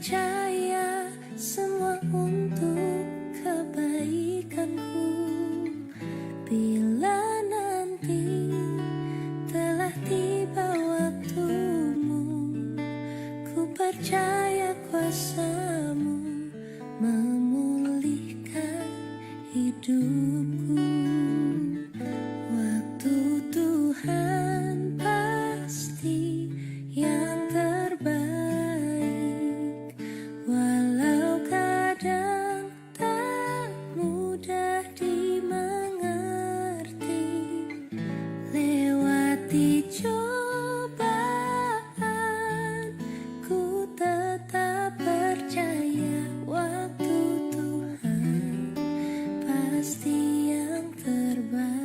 percaya semua untuk kebaikanku. Bila nanti telah tiba waktumu, ku percaya kuasa-Mu memulihkan hidupku. Waktu Tuhan pasti yang terbaik, walau kadang tak mudah dimengerti. Lewati cobaan, ku tetap percaya waktu Tuhan pasti yang terbaik.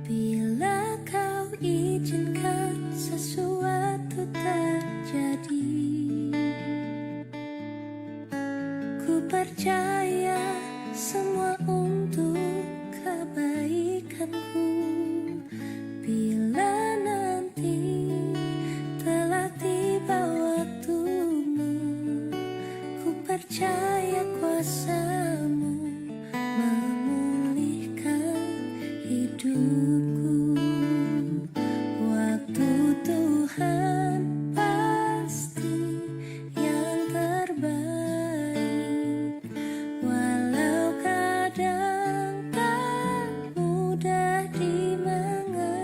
Bila Kau izinkan sesuatu terjadi, ku percaya semua untuk kebaikanku. Bila nanti telah tiba waktumu, ku percaya kuasa-Mu memulihkan hidupku. Waktu Tuhan pasti yang terbaik, walau kadang tak mudah dimengerti.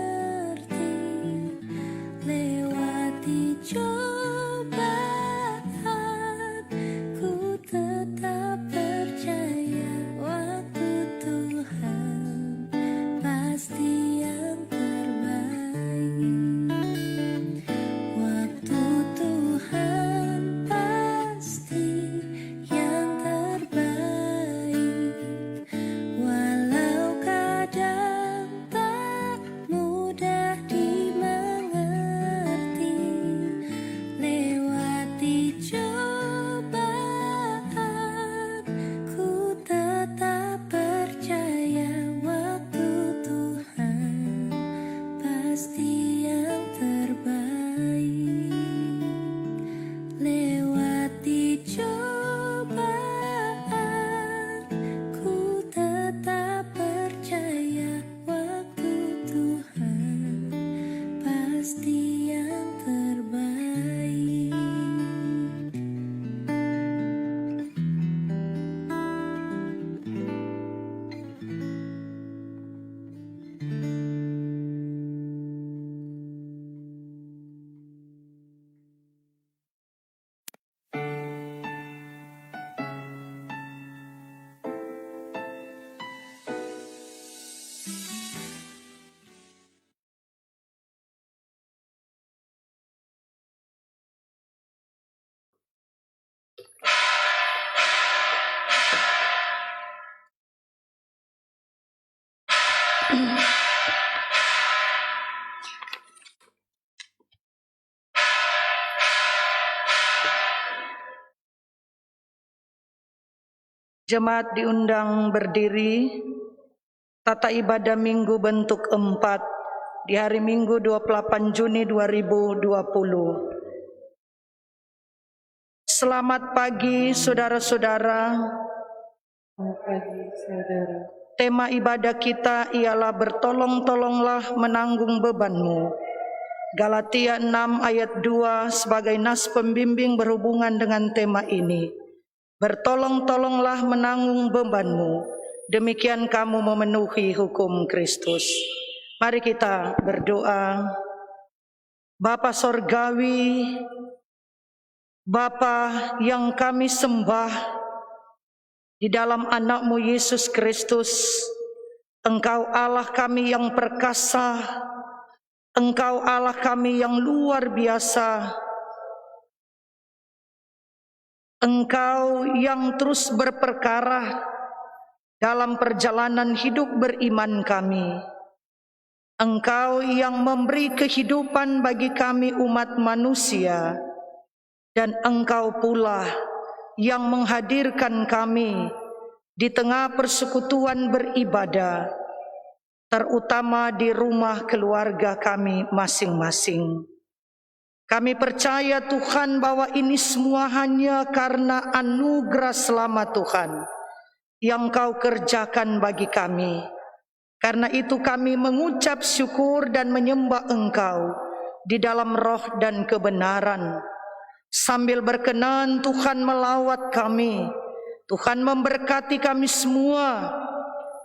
Lewati cobaan, ku tetap percaya waktu Tuhan pasti yang terbaik. Waktu Tuhan pasti yang terbaik, walau kadang tak mudah dimengerti. Lewati cobaan, ku tetap percaya waktu Tuhan pasti yang terbaik. Lewati cobaan, ku tetap percaya waktu Tuhan pasti yang terbaik. Jemaat diundang berdiri. Tata ibadah Minggu bentuk 4 di hari Minggu 28 Juni 2020. Selamat pagi saudara-saudara. Selamat pagi saudara. Tema ibadah kita ialah bertolong-tolonglah menanggung bebanmu. Galatia 6 ayat 2 sebagai nas pembimbing berhubungan dengan tema ini. Bertolong-tolonglah menanggung bebanmu, demikian kamu memenuhi hukum Kristus. Mari kita berdoa. Bapa Sorgawi, Bapa yang kami sembah, di dalam anak-Mu Yesus Kristus, Engkau Allah kami yang perkasa, Engkau Allah kami yang luar biasa, Engkau yang terus berperkara dalam perjalanan hidup beriman kami. Engkau yang memberi kehidupan bagi kami umat manusia, dan Engkau pula yang menghadirkan kami di tengah persekutuan beribadah. terutama di rumah keluarga kami masing-masing. Kami percaya Tuhan bahwa ini semua hanya karena anugerah selamat Tuhan yang Kau kerjakan bagi kami. Karena itu kami mengucap syukur dan menyembah Engkau di dalam roh dan kebenaran. Sambil berkenan Tuhan melawat kami, Tuhan memberkati kami semua,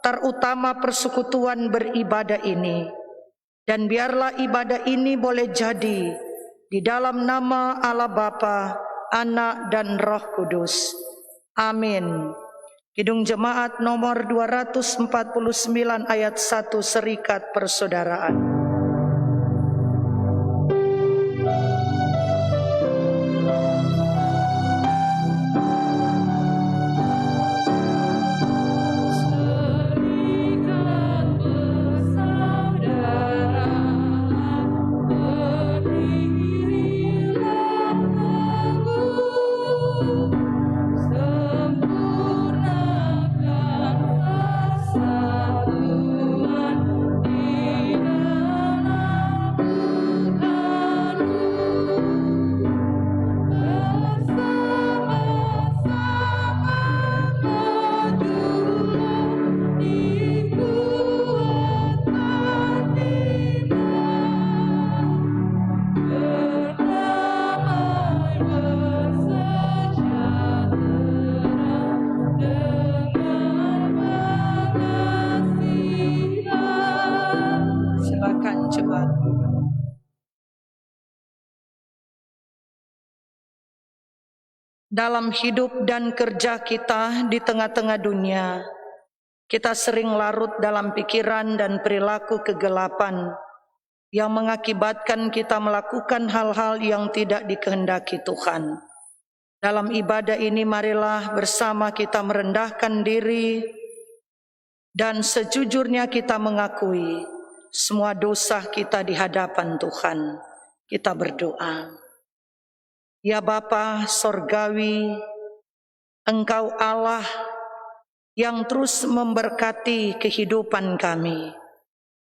terutama persekutuan beribadah ini. Dan biarlah ibadah ini boleh jadi di dalam nama Allah Bapa, Anak dan Roh Kudus. Amin. Kidung Jemaat nomor 249 ayat 1 Serikat Persaudaraan. Dalam hidup dan kerja kita di tengah-tengah dunia, kita sering larut dalam pikiran dan perilaku kegelapan yang mengakibatkan kita melakukan hal-hal yang tidak dikehendaki Tuhan. Dalam ibadah ini marilah bersama kita merendahkan diri dan sejujurnya kita mengakui semua dosa kita di hadapan Tuhan. Kita berdoa. Ya Bapa Sorgawi, Engkau Allah yang terus memberkati kehidupan kami,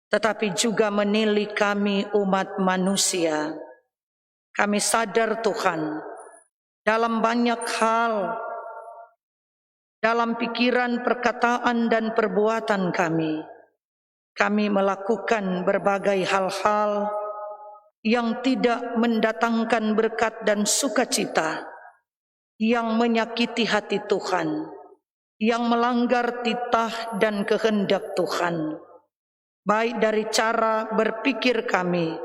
tetapi juga menilai kami umat manusia. Kami sadar Tuhan, dalam banyak hal, dalam pikiran, perkataan, dan perbuatan kami melakukan berbagai hal-hal yang tidak mendatangkan berkat dan sukacita, yang menyakiti hati Tuhan, yang melanggar titah dan kehendak Tuhan, baik dari cara berpikir kami,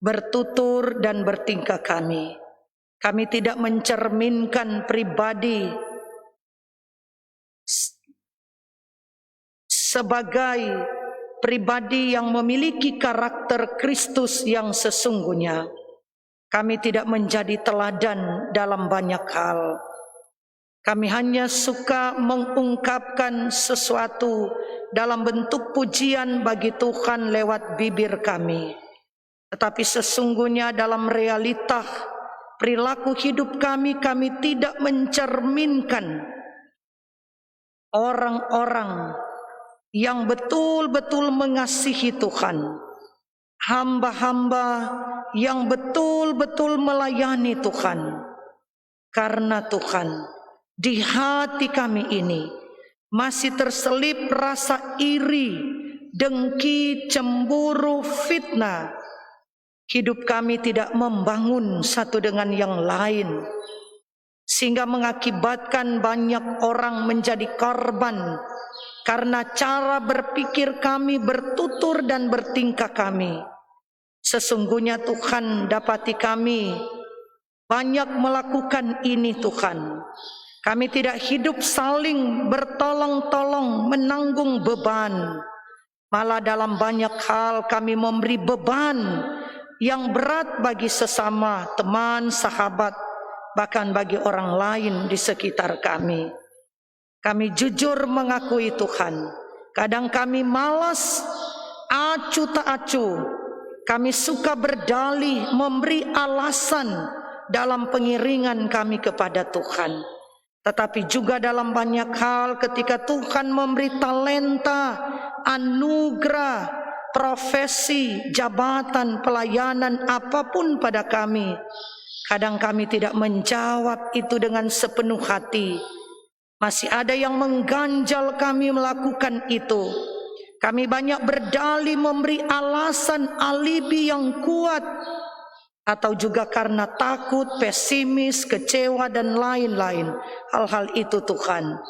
bertutur dan bertingkah kami. Kami tidak mencerminkan pribadi sebagai pribadi yang memiliki karakter Kristus yang sesungguhnya. Kami tidak menjadi teladan dalam banyak hal. Kami hanya suka mengungkapkan sesuatu dalam bentuk pujian bagi Tuhan lewat bibir kami. Tetapi sesungguhnya dalam realita perilaku hidup kami tidak mencerminkan orang-orang yang betul-betul mengasihi Tuhan, hamba-hamba yang betul-betul melayani Tuhan. Karena Tuhan, di hati kami ini masih terselip rasa iri, dengki, cemburu, fitnah. Hidup kami tidak membangun satu dengan yang lain, sehingga mengakibatkan banyak orang menjadi korban karena cara berpikir kami, bertutur dan bertingkah kami. Sesungguhnya Tuhan, dapati kami banyak melakukan ini Tuhan. Kami tidak hidup saling bertolong-tolong menanggung beban. Malah dalam banyak hal kami memberi beban yang berat bagi sesama teman, sahabat, bahkan bagi orang lain di sekitar kami. Kami jujur mengakui Tuhan, kadang kami malas, acu tak acu. Kami suka berdalih, memberi alasan dalam pengiringan kami kepada Tuhan. tetapi juga dalam banyak hal ketika Tuhan memberi talenta, anugerah, profesi, jabatan, pelayanan apapun pada kami. Kadang kami tidak menjawab itu dengan sepenuh hati. Masih ada yang mengganjal kami melakukan itu. Kami banyak berdalih memberi alasan alibi yang kuat, atau juga karena takut, pesimis, kecewa, dan lain-lain. Hal-hal itu Tuhan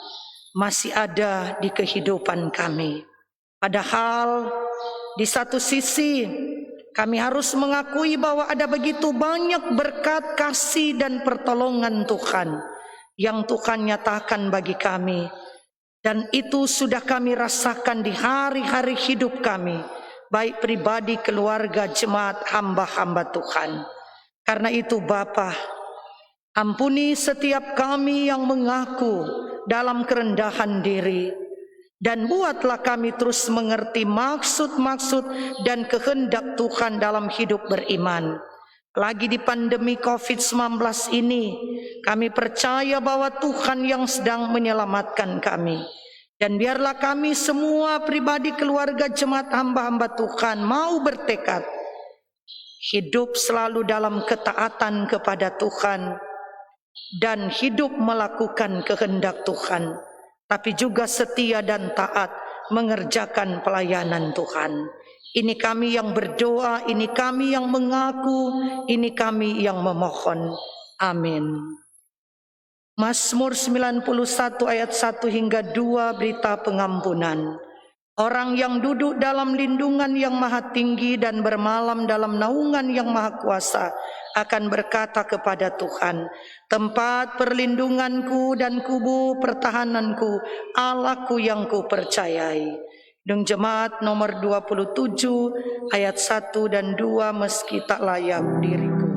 masih ada di kehidupan kami. Padahal di satu sisi kami harus mengakui bahwa ada begitu banyak berkat, kasih, dan pertolongan Tuhan yang Tuhan nyatakan bagi kami. Dan itu sudah kami rasakan di hari-hari hidup kami, baik pribadi, keluarga, jemaat, hamba-hamba Tuhan. Karena itu Bapa, ampuni setiap kami yang mengaku dalam kerendahan diri, dan buatlah kami terus mengerti maksud-maksud dan kehendak Tuhan dalam hidup beriman. Lagi di pandemi COVID-19 ini, kami percaya bahwa Tuhan yang sedang menyelamatkan kami. Dan biarlah kami semua pribadi, keluarga, jemaat, hamba-hamba Tuhan mau bertekad hidup selalu dalam ketaatan kepada Tuhan dan hidup melakukan kehendak Tuhan, tapi juga setia dan taat mengerjakan pelayanan Tuhan. Ini kami yang berdoa, ini kami yang mengaku, ini kami yang memohon. Amin. Mazmur 91 ayat 1 hingga 2, berita pengampunan. Orang yang duduk dalam lindungan yang maha tinggi dan bermalam dalam naungan yang maha kuasa akan berkata kepada Tuhan, tempat perlindunganku dan kubu pertahananku, Allahku yang kupercayai. Dung Jemaat nomor 27 ayat 1 dan 2, meski tak layak diriku.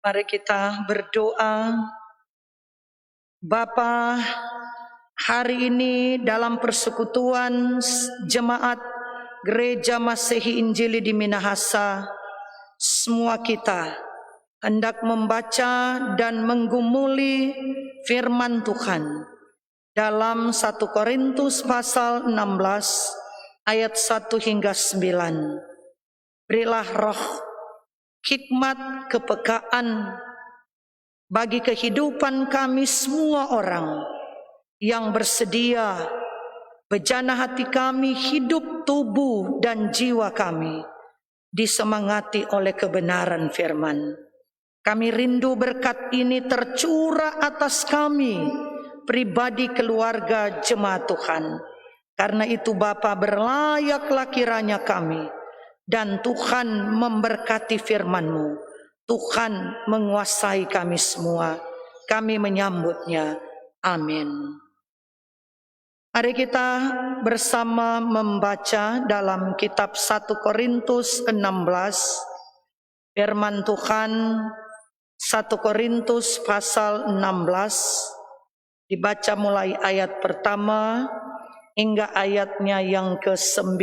Mari kita berdoa. Bapa, hari ini dalam persekutuan jemaat Gereja Masehi Injili di Minahasa, semua kita hendak membaca dan menggumuli firman Tuhan dalam 1 Korintus pasal 16 ayat 1 hingga 9. Berilah roh hikmat, kepekaan bagi kehidupan kami semua orang yang bersedia, bejana hati kami, hidup, tubuh, dan jiwa kami disemangati oleh kebenaran firman. Kami rindu berkat ini tercurah atas kami, pribadi, keluarga, jemaat Tuhan. Karena itu Bapa, berlayaklah kiranya kami, dan Tuhan memberkati firman-Mu Tuhan menguasai kami semua. Kami menyambutnya. Amin. Mari kita bersama membaca dalam kitab 1 Korintus 16. Firman Tuhan 1 Korintus pasal 16. Dibaca mulai ayat pertama hingga ayatnya yang ke-9.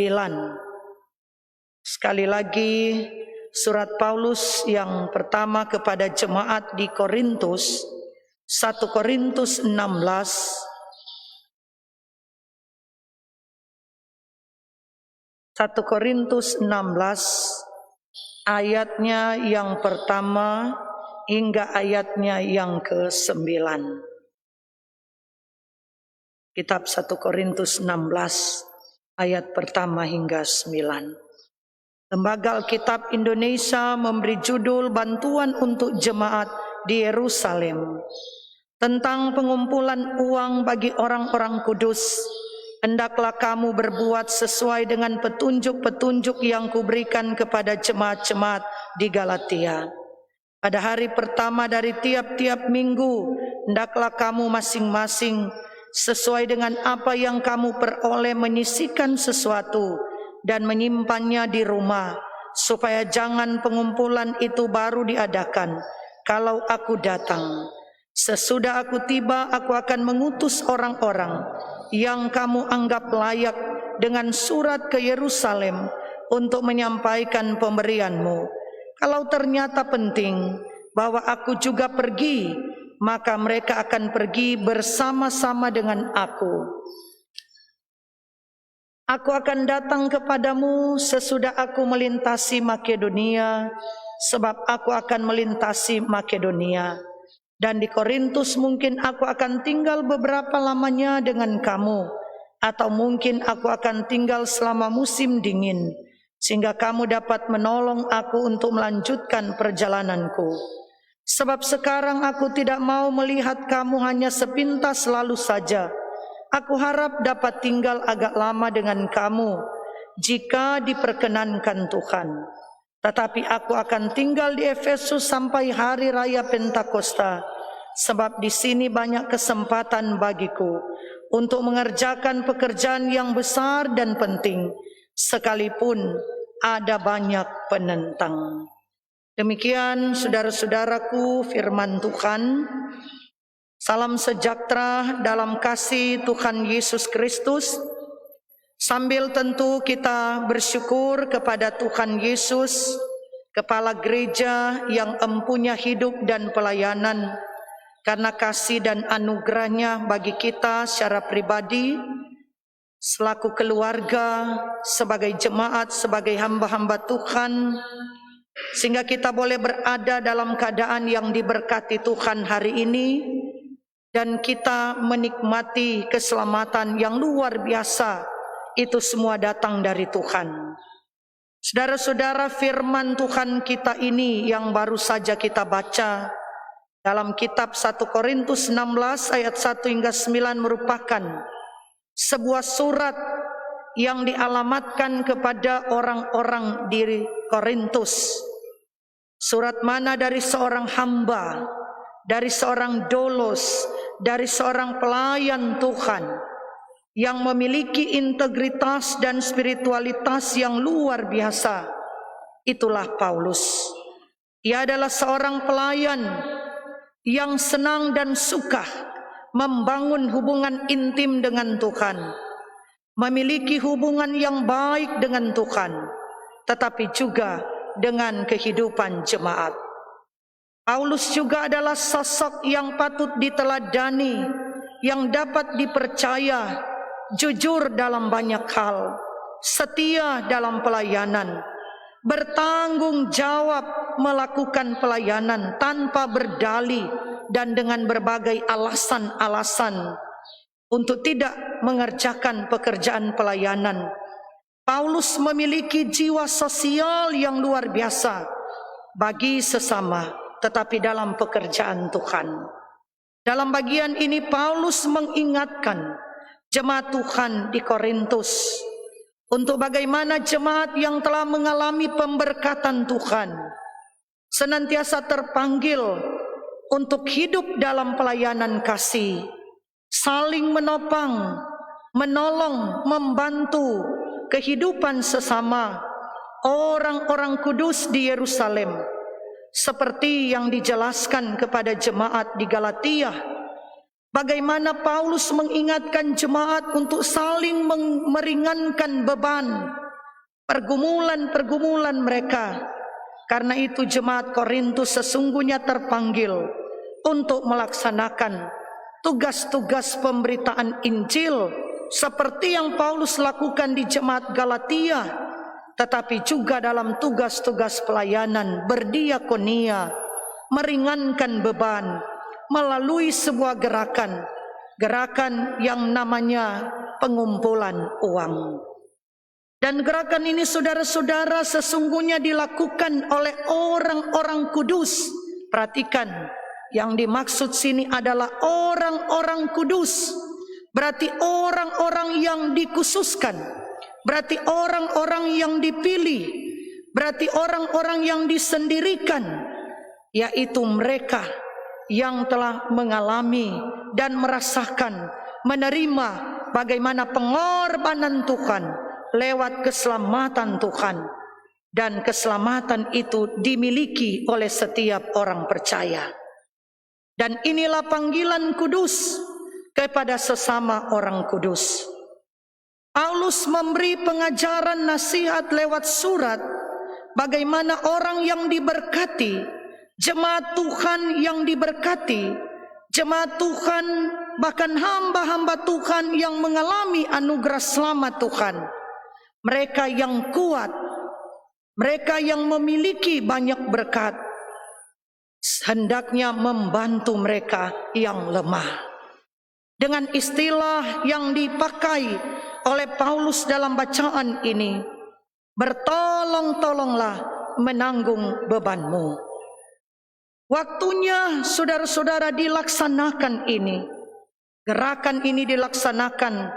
Sekali lagi, surat Paulus yang pertama kepada jemaat di Korintus, 1 Korintus 16 ayatnya yang pertama hingga ayatnya yang ke-9. Kitab 1 Korintus 16 ayat pertama hingga 9. Lembaga Alkitab Indonesia memberi judul Bantuan untuk Jemaat di Yerusalem. Tentang pengumpulan uang bagi orang-orang kudus. Hendaklah kamu berbuat sesuai dengan petunjuk-petunjuk yang kuberikan kepada jemaat-jemaat di Galatia. Pada hari pertama dari tiap-tiap minggu, hendaklah kamu masing-masing sesuai dengan apa yang kamu peroleh menyisihkan sesuatu dan menyimpannya di rumah, supaya jangan pengumpulan itu baru diadakan kalau aku datang. Sesudah aku tiba, aku akan mengutus orang-orang yang kamu anggap layak dengan surat ke Yerusalem untuk menyampaikan pemberianmu. Kalau ternyata penting bahwa aku juga pergi, maka mereka akan pergi bersama-sama dengan aku. Aku akan datang kepadamu sesudah aku melintasi Makedonia, sebab aku akan melintasi Makedonia. Dan di Korintus mungkin aku akan tinggal beberapa lamanya dengan kamu, atau mungkin aku akan tinggal selama musim dingin, sehingga kamu dapat menolong aku untuk melanjutkan perjalananku. Sebab sekarang aku tidak mau melihat kamu hanya sepintas lalu saja. Aku harap dapat tinggal agak lama dengan kamu jika diperkenankan Tuhan. Tetapi aku akan tinggal di Efesus sampai hari raya Pentakosta, sebab di sini banyak kesempatan bagiku untuk mengerjakan pekerjaan yang besar dan penting, sekalipun ada banyak penentang. Demikian saudara-saudaraku firman Tuhan. Salam sejahtera dalam kasih Tuhan Yesus Kristus. Sambil tentu kita bersyukur kepada Tuhan Yesus, Kepala Gereja yang empunya hidup dan pelayanan, karena kasih dan anugerahnya bagi kita secara pribadi, selaku keluarga, sebagai jemaat, sebagai hamba-hamba Tuhan, sehingga kita boleh berada dalam keadaan yang diberkati Tuhan hari ini, dan kita menikmati keselamatan yang luar biasa. Itu semua datang dari Tuhan. Saudara-saudara, firman Tuhan kita ini yang baru saja kita baca dalam kitab 1 Korintus 16 ayat 1 hingga 9 merupakan sebuah surat yang dialamatkan kepada orang-orang di Korintus. Surat mana dari seorang hamba, dari seorang dolos, dari seorang pelayan Tuhan yang memiliki integritas dan spiritualitas yang luar biasa. Itulah Paulus. Ia adalah seorang pelayan yang senang dan suka membangun hubungan intim dengan Tuhan, memiliki hubungan yang baik dengan Tuhan, tetapi juga dengan kehidupan jemaat. Paulus juga adalah sosok yang patut diteladani, yang dapat dipercaya, jujur dalam banyak hal, setia dalam pelayanan, bertanggung jawab melakukan pelayanan tanpa berdalih dan dengan berbagai alasan-alasan untuk tidak mengerjakan pekerjaan pelayanan. Paulus memiliki jiwa sosial yang luar biasa bagi sesama, tetapi dalam pekerjaan Tuhan. Dalam bagian ini Paulus mengingatkan jemaat Tuhan di Korintus untuk bagaimana jemaat yang telah mengalami pemberkatan Tuhan, senantiasa terpanggil untuk hidup dalam pelayanan kasih, saling menopang, menolong, membantu kehidupan sesama orang-orang kudus di Yerusalem, seperti yang dijelaskan kepada jemaat di Galatia. Bagaimana Paulus mengingatkan jemaat untuk saling meringankan beban pergumulan-pergumulan mereka. Karena itu jemaat Korintus sesungguhnya terpanggil untuk melaksanakan tugas-tugas pemberitaan Injil seperti yang Paulus lakukan di jemaat Galatia, tetapi juga dalam tugas-tugas pelayanan berdiakonia, meringankan beban melalui sebuah gerakan yang namanya pengumpulan uang. Dan gerakan ini saudara-saudara sesungguhnya dilakukan oleh orang-orang kudus. Perhatikan, yang dimaksud sini adalah orang-orang kudus. Berarti orang-orang yang dikhususkan, berarti orang-orang yang dipilih, berarti orang-orang yang disendirikan, yaitu mereka yang telah mengalami dan merasakan, menerima bagaimana pengorbanan Tuhan lewat keselamatan Tuhan. Dan keselamatan itu dimiliki oleh setiap orang percaya. Dan inilah panggilan kudus kepada sesama orang kudus. Paulus memberi pengajaran nasihat lewat surat bagaimana orang yang diberkati, jemaat Tuhan yang diberkati, jemaat Tuhan, bahkan hamba-hamba Tuhan yang mengalami anugerah selamat Tuhan, mereka yang kuat, mereka yang memiliki banyak berkat, hendaknya membantu mereka yang lemah. Dengan istilah yang dipakai oleh Paulus dalam bacaan ini, bertolong-tolonglah menanggung bebanmu. Waktunya saudara-saudara dilaksanakan ini. Gerakan ini dilaksanakan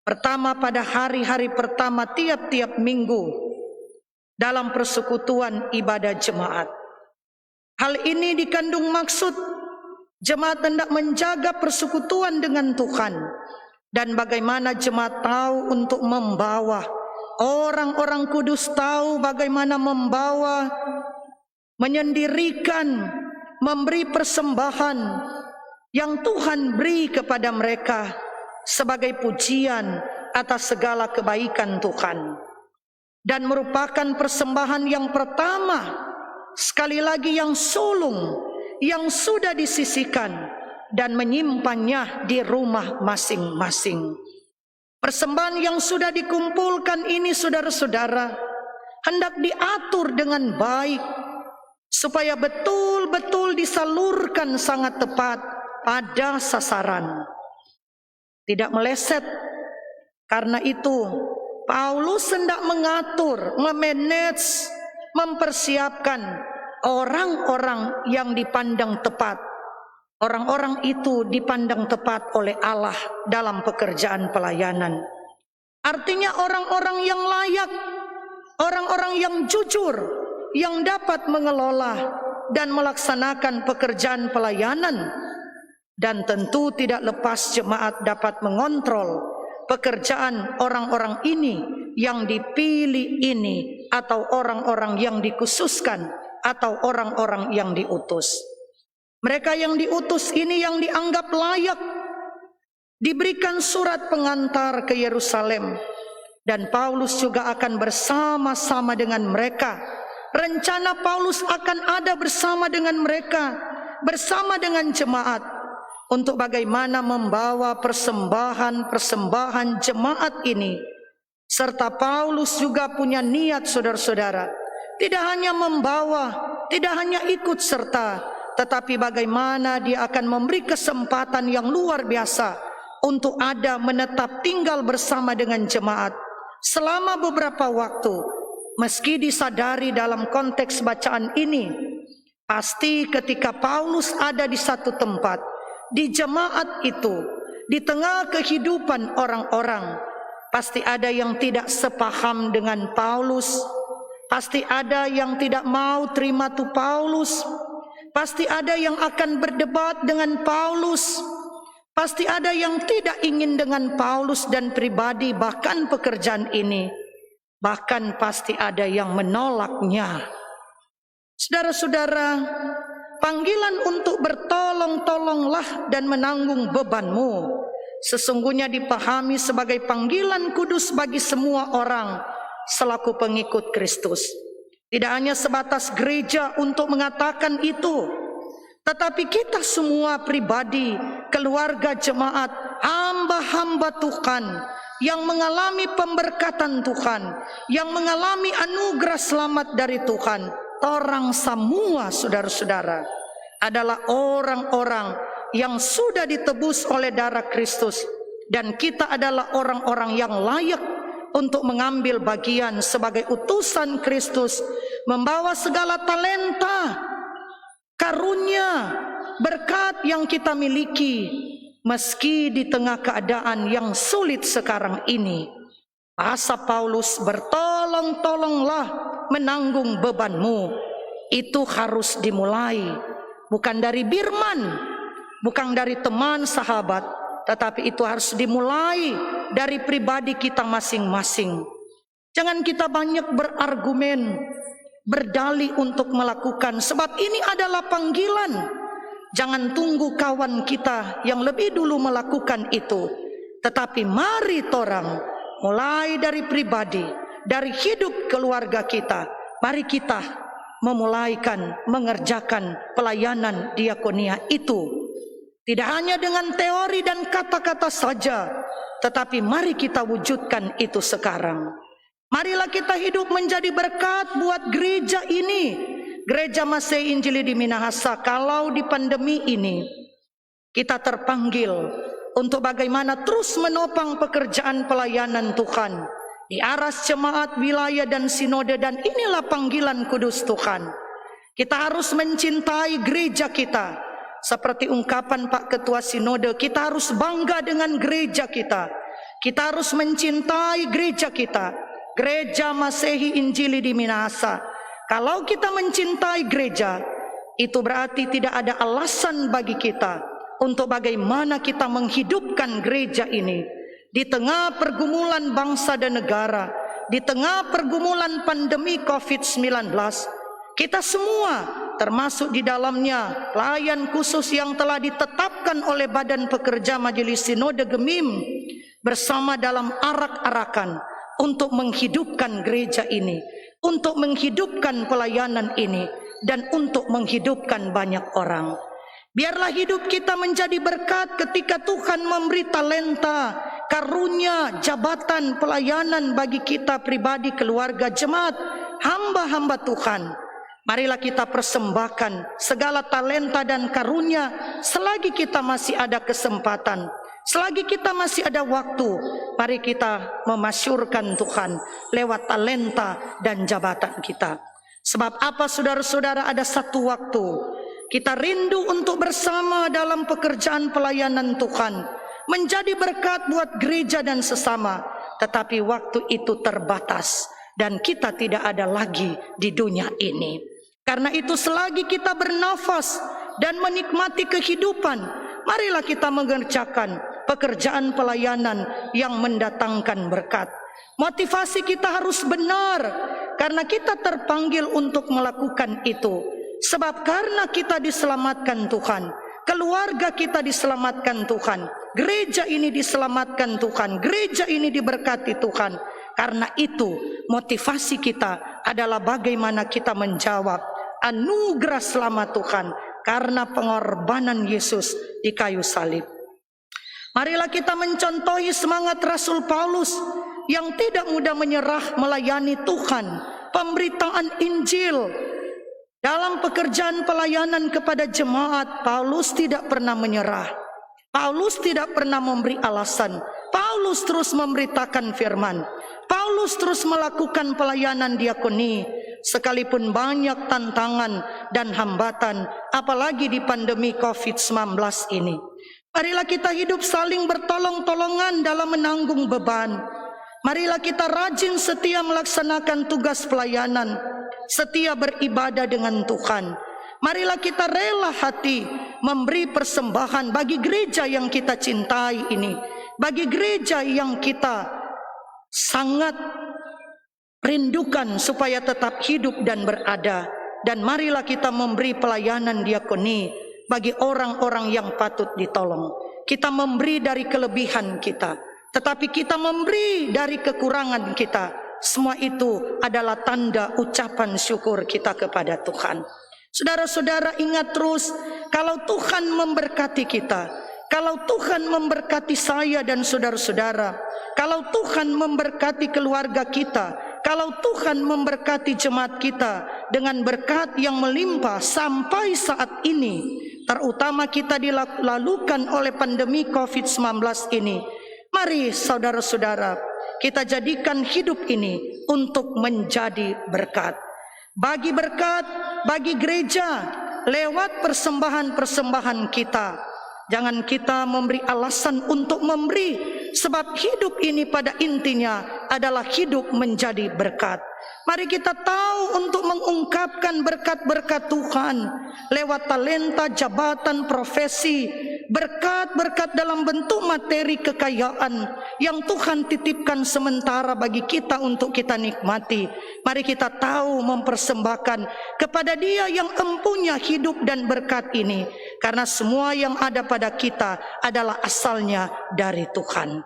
pertama pada hari-hari pertama tiap-tiap minggu dalam persekutuan ibadah jemaat. Hal ini dikandung maksud jemaat hendak menjaga persekutuan dengan Tuhan. Dan bagaimana jemaat tahu untuk membawa, orang-orang kudus tahu bagaimana membawa, menyendirikan, memberi persembahan yang Tuhan beri kepada mereka sebagai pujian atas segala kebaikan Tuhan. Dan merupakan persembahan yang pertama, sekali lagi yang sulung, yang sudah disisihkan dan menyimpannya di rumah masing-masing. Persembahan yang sudah dikumpulkan ini saudara-saudara hendak diatur dengan baik supaya betul-betul disalurkan sangat tepat pada sasaran, tidak meleset. Karena itu Paulus hendak mengatur, memanage, mempersiapkan orang-orang yang dipandang tepat. Orang-orang itu dipandang tepat oleh Allah dalam pekerjaan pelayanan. Artinya orang-orang yang layak, orang-orang yang jujur, yang dapat mengelola dan melaksanakan pekerjaan pelayanan. Dan tentu tidak lepas jemaat dapat mengontrol pekerjaan orang-orang ini yang dipilih ini, atau orang-orang yang dikhususkan, atau orang-orang yang diutus. Mereka yang diutus ini yang dianggap layak diberikan surat pengantar ke Yerusalem. Dan Paulus juga akan bersama-sama dengan mereka. Rencana Paulus akan ada bersama dengan mereka, bersama dengan jemaat, untuk bagaimana membawa persembahan-persembahan jemaat ini. Serta Paulus juga punya niat saudara-saudara, tidak hanya membawa, tidak hanya ikut serta, tetapi bagaimana dia akan memberi kesempatan yang luar biasa untuk ada menetap tinggal bersama dengan jemaat selama beberapa waktu. Meski disadari dalam konteks bacaan ini, pasti ketika Paulus ada di satu tempat, di jemaat itu, di tengah kehidupan orang-orang, pasti ada yang tidak sepaham dengan Paulus, Pasti ada yang tidak mau terima tuh Paulus. Pasti ada yang akan berdebat dengan Paulus. Pasti ada yang tidak ingin dengan Paulus dan pribadi bahkan pekerjaan ini. Bahkan pasti ada yang menolaknya. Saudara-saudara, panggilan untuk bertolong-tolonglah dan menanggung bebanmu sesungguhnya dipahami sebagai panggilan kudus bagi semua orang selaku pengikut Kristus. Tidak hanya sebatas gereja untuk mengatakan itu, tetapi kita semua pribadi, keluarga jemaat, hamba-hamba Tuhan yang mengalami pemberkatan Tuhan, yang mengalami anugerah selamat dari Tuhan. Orang semua saudara-saudara adalah orang-orang yang sudah ditebus oleh darah Kristus, dan kita adalah orang-orang yang layak untuk mengambil bagian sebagai utusan Kristus, membawa segala talenta, karunia, berkat yang kita miliki, meski di tengah keadaan yang sulit sekarang ini. Bahasa Paulus, bertolong-tolonglah menanggung bebanmu. Itu harus dimulai, bukan dari Birman, bukan dari teman sahabat, tetapi itu harus dimulai dari pribadi kita masing-masing. Jangan kita banyak berargumen, berdalih untuk melakukan, sebab ini adalah panggilan. Jangan tunggu kawan kita yang lebih dulu melakukan itu, tetapi mari torang mulai dari pribadi, dari hidup keluarga kita. Mari kita memulaikan, mengerjakan pelayanan diakonia itu. Tidak hanya dengan teori dan kata-kata saja, tetapi mari kita wujudkan itu sekarang. Marilah kita hidup menjadi berkat buat gereja ini, Gereja Masehi Injili di Minahasa. Kalau di pandemi ini kita terpanggil untuk bagaimana terus menopang pekerjaan pelayanan Tuhan di aras jemaat, wilayah dan sinode, dan inilah panggilan kudus Tuhan. Kita harus mencintai gereja kita. Seperti ungkapan Pak Ketua Sinode, kita harus bangga dengan gereja kita. Kita harus mencintai gereja kita, Gereja Masehi Injili di Minahasa. Kalau kita mencintai gereja, itu berarti tidak ada alasan bagi kita untuk bagaimana kita menghidupkan gereja ini di tengah pergumulan bangsa dan negara, di tengah pergumulan pandemi COVID-19. Kita semua, termasuk di dalamnya pelayan khusus yang telah ditetapkan oleh Badan Pekerja Majelis Sinode Gemim, bersama dalam arak-arakan untuk menghidupkan gereja ini, untuk menghidupkan pelayanan ini, dan untuk menghidupkan banyak orang. Biarlah hidup kita menjadi berkat ketika Tuhan memberi talenta, karunia, jabatan, pelayanan bagi kita pribadi, keluarga, jemaat, hamba-hamba Tuhan. Marilah kita persembahkan segala talenta dan karunia selagi kita masih ada kesempatan, selagi kita masih ada waktu. Mari kita memasyurkan Tuhan lewat talenta dan jabatan kita. Sebab apa saudara-saudara, ada satu waktu kita rindu untuk bersama dalam pekerjaan pelayanan Tuhan, menjadi berkat buat gereja dan sesama. Tetapi waktu itu terbatas dan kita tidak ada lagi di dunia ini. Karena itu selagi kita bernafas dan menikmati kehidupan, marilah kita mengerjakan pekerjaan pelayanan yang mendatangkan berkat. Motivasi kita harus benar, karena kita terpanggil untuk melakukan itu. Sebab karena kita diselamatkan Tuhan, keluarga kita diselamatkan Tuhan, gereja ini diselamatkan Tuhan, gereja ini diberkati Tuhan. Karena itu motivasi kita adalah bagaimana kita menjawab anugerah selamat Tuhan karena pengorbanan Yesus di kayu salib. Marilah kita mencontohi semangat Rasul Paulus yang tidak mudah menyerah melayani Tuhan, pemberitaan Injil. Dalam pekerjaan pelayanan kepada jemaat, Paulus tidak pernah menyerah. Paulus tidak pernah memberi alasan. Paulus terus memberitakan firman. Paulus terus melakukan pelayanan diakoni, sekalipun banyak tantangan dan hambatan, apalagi di pandemi COVID-19 ini. Marilah kita hidup saling bertolong-tolongan dalam menanggung beban. Marilah kita rajin setia melaksanakan tugas pelayanan, setia beribadah dengan Tuhan. Marilah kita rela hati memberi persembahan bagi gereja yang kita cintai ini, bagi gereja yang kita sangat rindukan supaya tetap hidup dan berada. Dan marilah kita memberi pelayanan diakoni bagi orang-orang yang patut ditolong. Kita memberi dari kelebihan kita, tetapi kita memberi dari kekurangan kita. Semua itu adalah tanda ucapan syukur kita kepada Tuhan. Saudara-saudara, ingat terus, kalau Tuhan memberkati kita, kalau Tuhan memberkati saya dan saudara-saudara, kalau Tuhan memberkati keluarga kita, kalau Tuhan memberkati jemaat kita dengan berkat yang melimpah sampai saat ini, terutama kita dilalukan oleh pandemi COVID-19 ini, mari saudara-saudara, kita jadikan hidup ini untuk menjadi berkat. Bagi berkat, bagi gereja, lewat persembahan-persembahan kita. Jangan kita memberi alasan untuk memberi, sebab hidup ini pada intinya adalah hidup menjadi berkat. Mari kita tahu untuk mengungkapkan berkat-berkat Tuhan lewat talenta, jabatan, profesi, berkat-berkat dalam bentuk materi kekayaan yang Tuhan titipkan sementara bagi kita untuk kita nikmati. Mari kita tahu mempersembahkan kepada Dia yang empunya hidup dan berkat ini, karena semua yang ada pada kita adalah asalnya dari Tuhan.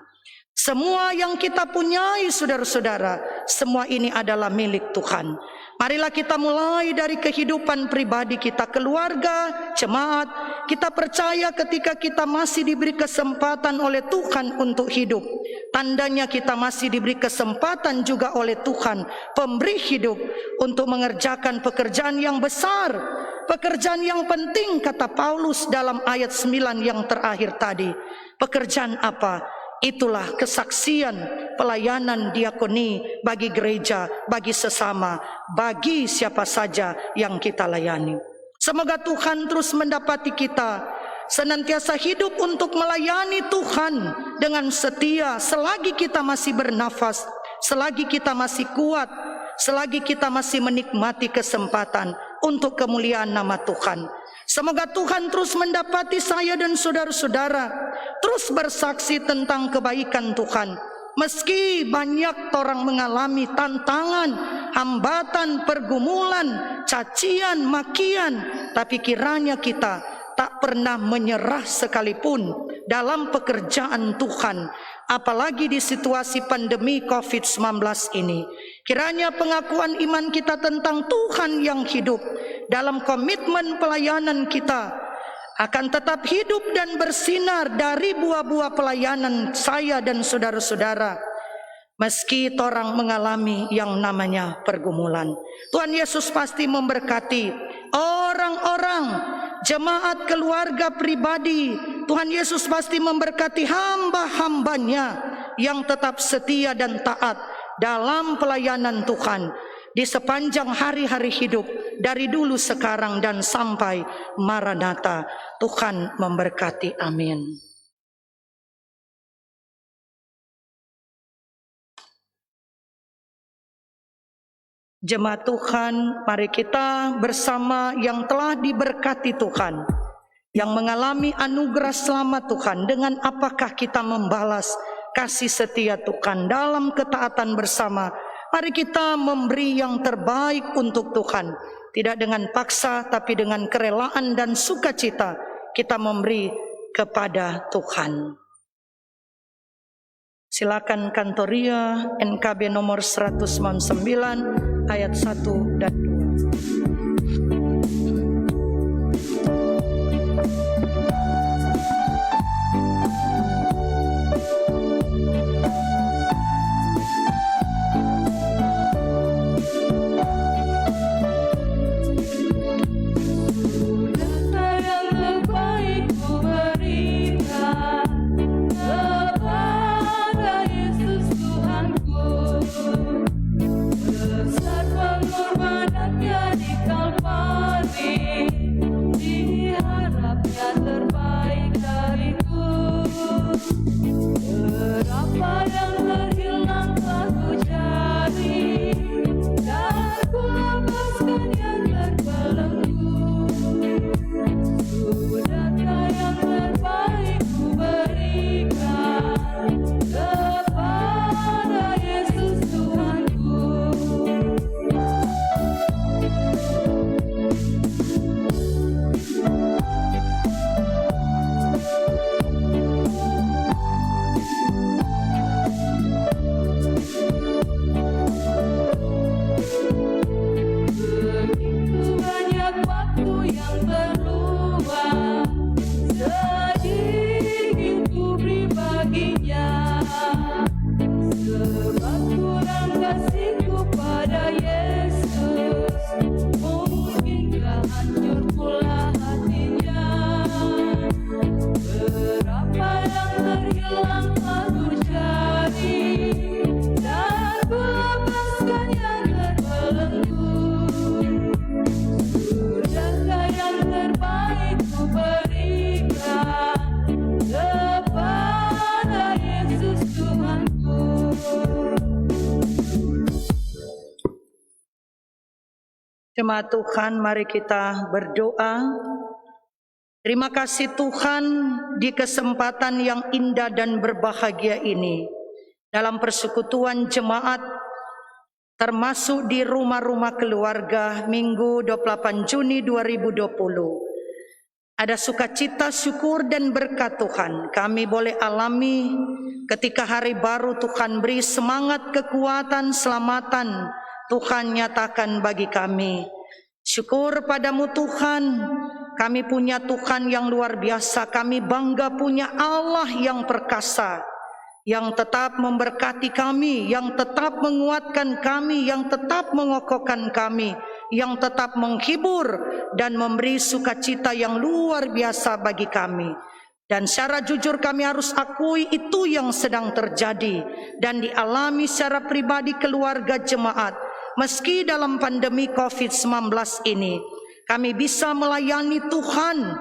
Semua yang kita punyai, saudara-saudara, semua ini adalah milik Tuhan. Marilah kita mulai dari kehidupan pribadi kita, keluarga, jemaat. Kita percaya ketika kita masih diberi kesempatan oleh Tuhan untuk hidup, tandanya kita masih diberi kesempatan juga oleh Tuhan, pemberi hidup, untuk mengerjakan pekerjaan yang besar, pekerjaan yang penting, kata Paulus dalam ayat 9 yang terakhir tadi. Pekerjaan apa? Itulah kesaksian pelayanan diakoni bagi gereja, bagi sesama, bagi siapa saja yang kita layani. Semoga Tuhan terus mendapati kita senantiasa hidup untuk melayani Tuhan dengan setia selagi kita masih bernafas, selagi kita masih kuat, selagi kita masih menikmati kesempatan untuk kemuliaan nama Tuhan. Semoga Tuhan terus mendapati saya dan saudara-saudara terus bersaksi tentang kebaikan Tuhan. Meski banyak orang mengalami tantangan, hambatan, pergumulan, cacian, makian, tapi kiranya kita tak pernah menyerah sekalipun dalam pekerjaan Tuhan, apalagi di situasi pandemi COVID-19 ini. Kiranya pengakuan iman kita tentang Tuhan yang hidup dalam komitmen pelayanan kita akan tetap hidup dan bersinar dari buah-buah pelayanan saya dan saudara-saudara, meski orang mengalami yang namanya pergumulan. Tuhan Yesus pasti memberkati orang-orang, jemaat, keluarga, pribadi. Tuhan Yesus pasti memberkati hamba-hambanya yang tetap setia dan taat dalam pelayanan Tuhan di sepanjang hari-hari hidup, dari dulu, sekarang, dan sampai Maranatha. Tuhan memberkati. Amin. Jemaat Tuhan, mari kita bersama yang telah diberkati Tuhan, yang mengalami anugerah selamat Tuhan, dengan apakah kita membalas kasih setia Tuhan dalam ketaatan bersama. Mari kita memberi yang terbaik untuk Tuhan, tidak dengan paksa tapi dengan kerelaan dan sukacita kita memberi kepada Tuhan. Silakan Kantoria NKB nomor 109 ayat 1 dan 2. Besar pengorbanannya di yang aku cari, dan ku lepaskan yang terbelenggu. Surga yang terbaik ku berikan kepada Yesus Tuhanku. Jemaat Tuhan, mari kita berdoa. Terima kasih Tuhan di kesempatan yang indah dan berbahagia ini dalam persekutuan jemaat, termasuk di rumah-rumah keluarga Minggu 28 Juni 2020. Ada sukacita, syukur dan berkat Tuhan kami boleh alami ketika hari baru Tuhan beri semangat, kekuatan, selamatan Tuhan nyatakan bagi kami. Syukur padamu Tuhan, kami punya Tuhan yang luar biasa. Kami bangga punya Allah yang perkasa, yang tetap memberkati kami, yang tetap menguatkan kami, yang tetap mengokohkan kami, yang tetap menghibur dan memberi sukacita yang luar biasa bagi kami. Dan secara jujur kami harus akui itu yang sedang terjadi dan dialami secara pribadi keluarga jemaat. Meski dalam pandemi COVID-19 ini kami bisa melayani Tuhan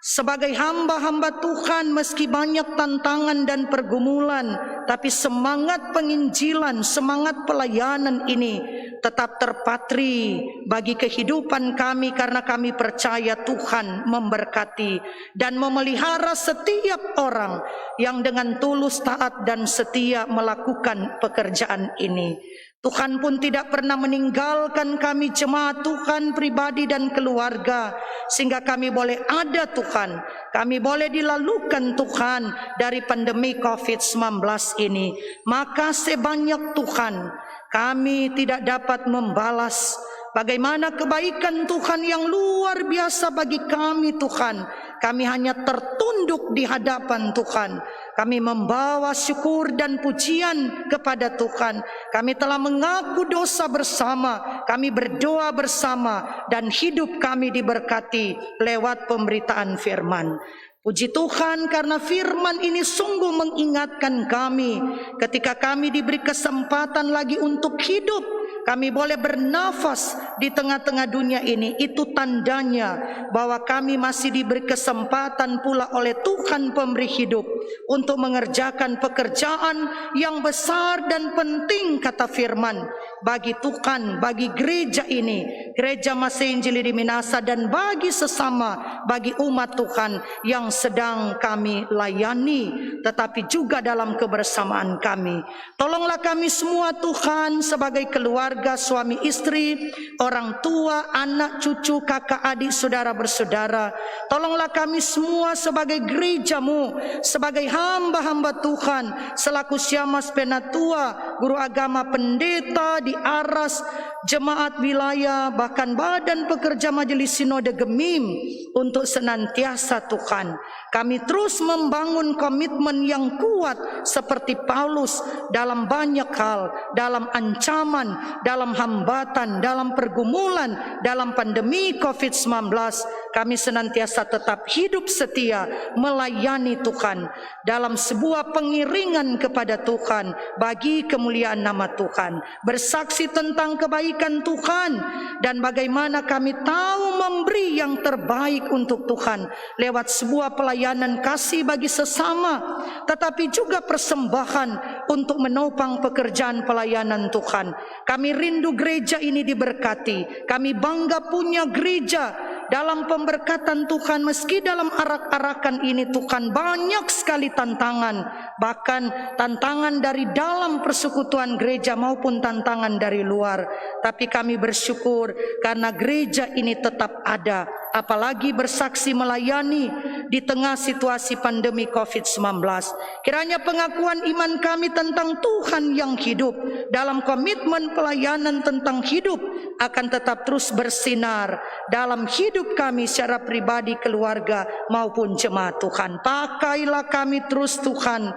sebagai hamba-hamba Tuhan, meski banyak tantangan dan pergumulan, tapi semangat penginjilan, semangat pelayanan ini tetap terpatri bagi kehidupan kami, karena kami percaya Tuhan memberkati dan memelihara setiap orang yang dengan tulus, taat dan setia melakukan pekerjaan ini. Tuhan pun tidak pernah meninggalkan kami jemaat Tuhan pribadi dan keluarga, sehingga kami boleh ada Tuhan, kami boleh dilalukan Tuhan dari pandemi COVID-19 ini. Maka sebanyak Tuhan, kami tidak dapat membalas bagaimana kebaikan Tuhan yang luar biasa bagi kami Tuhan. Kami hanya tertunduk di hadapan Tuhan. Kami membawa syukur dan pujian kepada Tuhan. Kami telah mengaku dosa bersama, kami berdoa bersama, dan hidup kami diberkati lewat pemberitaan firman. Puji Tuhan karena firman ini sungguh mengingatkan kami ketika kami diberi kesempatan lagi untuk hidup. Kami boleh bernafas di tengah-tengah dunia ini. Itu tandanya bahwa kami masih diberi kesempatan pula oleh Tuhan pemberi hidup untuk mengerjakan pekerjaan yang besar dan penting, kata firman, bagi Tuhan, bagi gereja ini, Gereja Masih Injili di Minasa, dan bagi sesama, bagi umat Tuhan yang sedang kami layani, tetapi juga dalam kebersamaan kami. Tolonglah kami semua Tuhan sebagai keluarga, suami istri, orang tua, anak, cucu, kakak, adik, saudara bersaudara. Tolonglah kami semua sebagai gereja-Mu, sebagai hamba-hamba Tuhan, selaku Syamas Penatua, guru agama, pendeta di Aras, jemaat wilayah, bahkan badan pekerja Majelis Sinode Gemim, untuk senantiasa Tuhan kami terus membangun komitmen yang kuat seperti Paulus dalam banyak hal, dalam ancaman, dalam hambatan, dalam pergumulan, dalam pandemi COVID-19. Kami senantiasa tetap hidup setia melayani Tuhan dalam sebuah pengiringan kepada Tuhan bagi kemuliaan nama Tuhan, bersaksi tentang kebaikan Tuhan dan bagaimana kami tahu memberi yang terbaik untuk Tuhan lewat sebuah pelayanan kasih bagi sesama, tetapi juga persembahan untuk menopang pekerjaan pelayanan Tuhan. Kami rindu gereja ini diberkati. Kami bangga punya gereja dalam pemberkatan Tuhan, meski dalam arak-arakan ini Tuhan banyak sekali tantangan, bahkan tantangan dari dalam persekutuan gereja maupun tantangan dari luar. Tapi kami bersyukur karena gereja ini tetap ada, apalagi bersaksi melayani di tengah situasi pandemi COVID-19. Kiranya pengakuan iman kami tentang Tuhan yang hidup dalam komitmen pelayanan tentang hidup akan tetap terus bersinar dalam hidup kami secara pribadi, keluarga maupun jemaat Tuhan. Pakailah kami terus Tuhan